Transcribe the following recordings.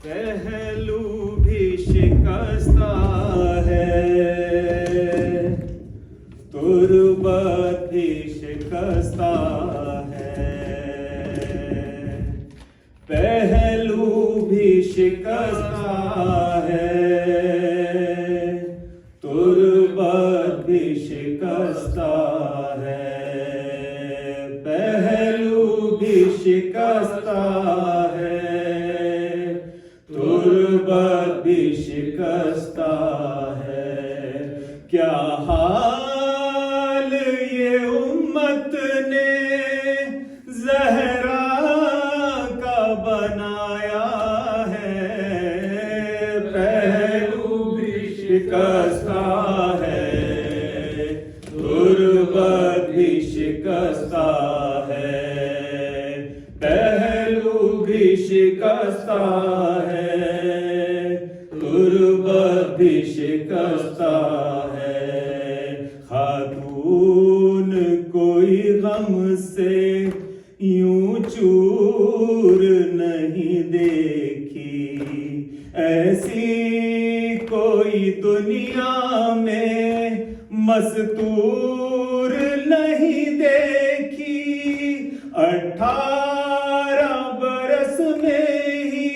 पहलू भी शिकस्ता है, तुरबत भी शिकस्ता है, पहलू भी शिकस्ता है, तुरबत भी शिकस्ता है, पहलू भी शिकस्ता है, तुरबत भी शिकस्ता है। क्या हाल ये उम्मत ने ज़हरा का बनाया है, पहलू भी शिकस्ता है, तुरबत भी शिकस्ता है, पहलू भी शिकस्ता है, तुरबत भी शिकस्ता है। खातून कोई गम से यूं चूर नहीं देखी, ऐसी कोई दुनिया में मस्तूर नहीं देखी। 18 बरस में ही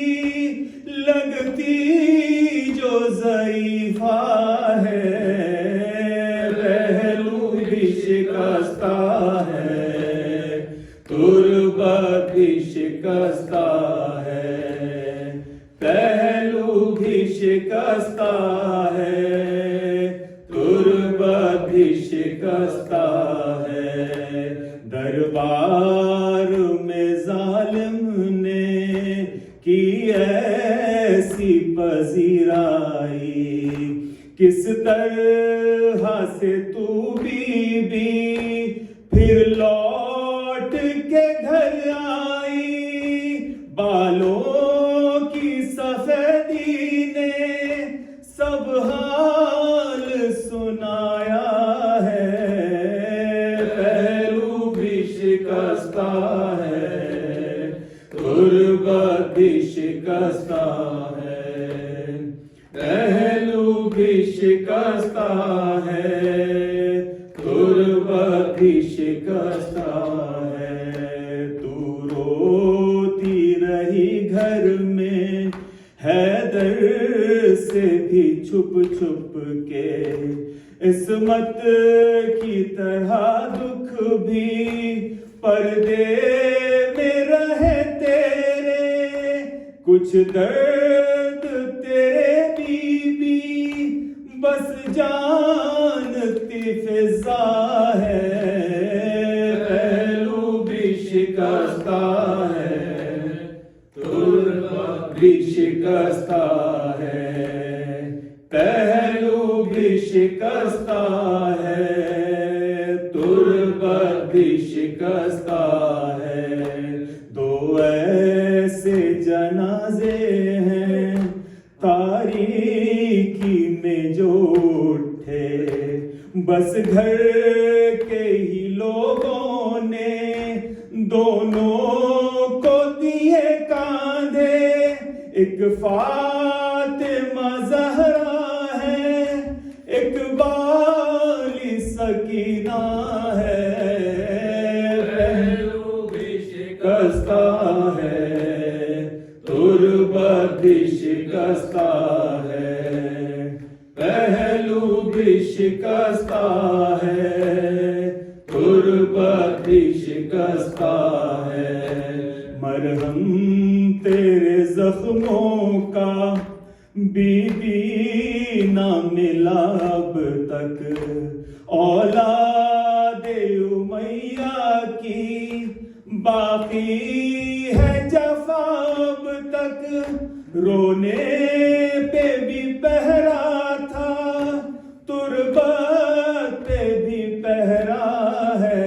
लगती जो ज़ईफ़ा है, पहलू भी शिकस्ता है, तुरबत भी शिकस्ता है, पहलू भी शिकस्ता है, तुरबत भी शिकस्ता है। दरबार में जालिम ने की ऐसी पजीराई, किस तरह से तू बीबी फिर लौट के घर आई। बालों की सफेदी ने सब हाल सुनाया है, पहलू भी शिकस्ता है, तुरबत भी शिकस्ता है, पहलू भी शिकस्ता है, तुरबत भी शिकस्ता है। तू रोती रही घर में हैदर से भी छुप छुप के, इस्मत की तरह दुख भी पर्दे में रहे तेरे। कुछ दर्द तेरे बीबी बस जानती फिजा है, पहलू भी शिकस्ता है, तुरबत भी शिकस्ता है, पहलू भी शिकस्ता है, तुरबत भी शिकस्ता है। दो ऐसे जनाजे हैं तारीकी में जो उठे, बस घर के ही लोगों ने दोनों को दिए कांधे। एक फातिमा ज़हरा है, एक बाली सकीना है, पहलू भी शिकस्ता है, तुरबत भी शिकस्ता है, पहलू भी शिकस्ता है, तुरबत भी शिकस्ता है। मरहम तेरे जख्मों का बीबी ना मिला अब तक, औलादे उमैया की बाकी है जफा अब तक। रोने पे भी पहरा था, तुरबत पे भी पहरा है,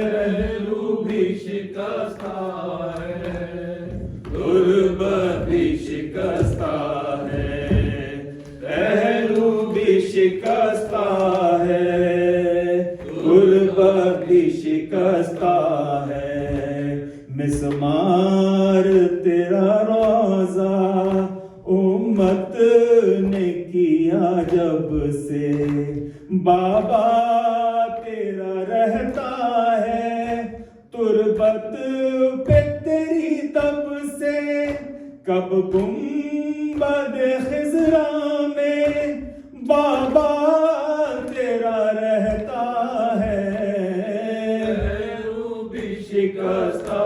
पहलू भी शिकस्ता है, तुरबत भी शिकस्ता है, पहलू भी शिकस्ता है, तुरबत भी शिकस्ता है। मिसमार तेरा रोज़ा हिम्मत ने किया जब से बाबा तेरा रहता है, तुरबत पे तेरी तब से कब गुंबद खिजरा में बाबा तेरा रहता है। पहलू भी शिकस्ता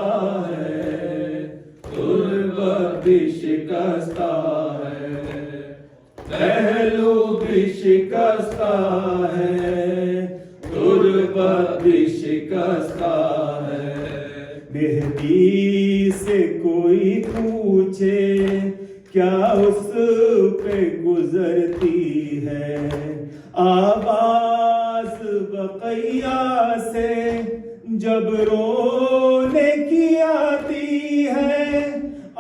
है, तुरबत भी शिकस्ता है, पहलू भी शिकस्ता है, तुरबत भी शिकस्ता है। मेहदी से कोई पूछे क्या उस पे गुजरती है, आवाज बकैया से जब रोने की आती है,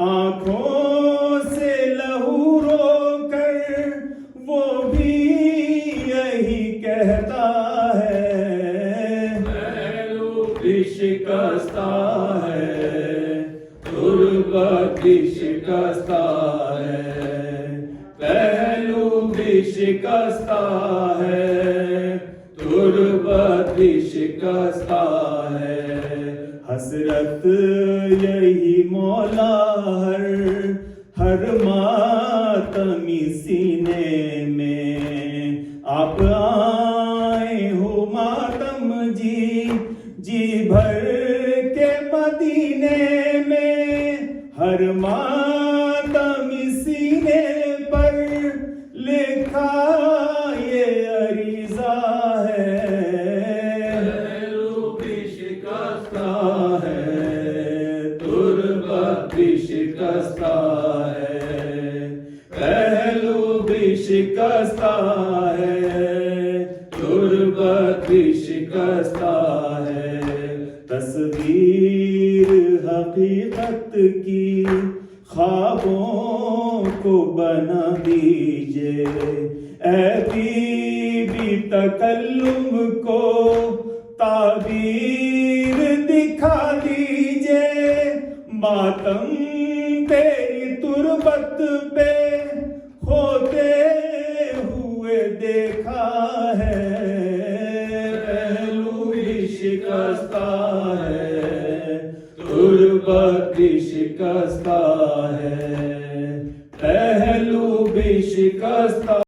आंखों से लहू रो कर वो भी यही कहता है। पहलू भी शिकस्ता है, तुरबत भी शिकस्ता है, पहलू भी शिकस्ता है, तुरबत भी शिकस्ता है। हसरत यही मौला हर मातमी सीने में आप आए हो मातम जी भर के मदीने में, हर मातमी सीने पर लिखा ये अरीज़ा है। पहलू भी शिकस्ता है, तुरबत भी शिकस्ता है, पहलू भी शिकस्ता है, तुरबत भी शिकस्ता है। तस्वीर हकीकत की ख्वाबों को बना दीजिए, ऐ बीबी तकल्लुम को ताबीर दिखा दीजिए, मातम तेरी तुरबत पे होते हुए देखा है। पहलू भी शिकस्ता है, तुरबत भी शिकस्ता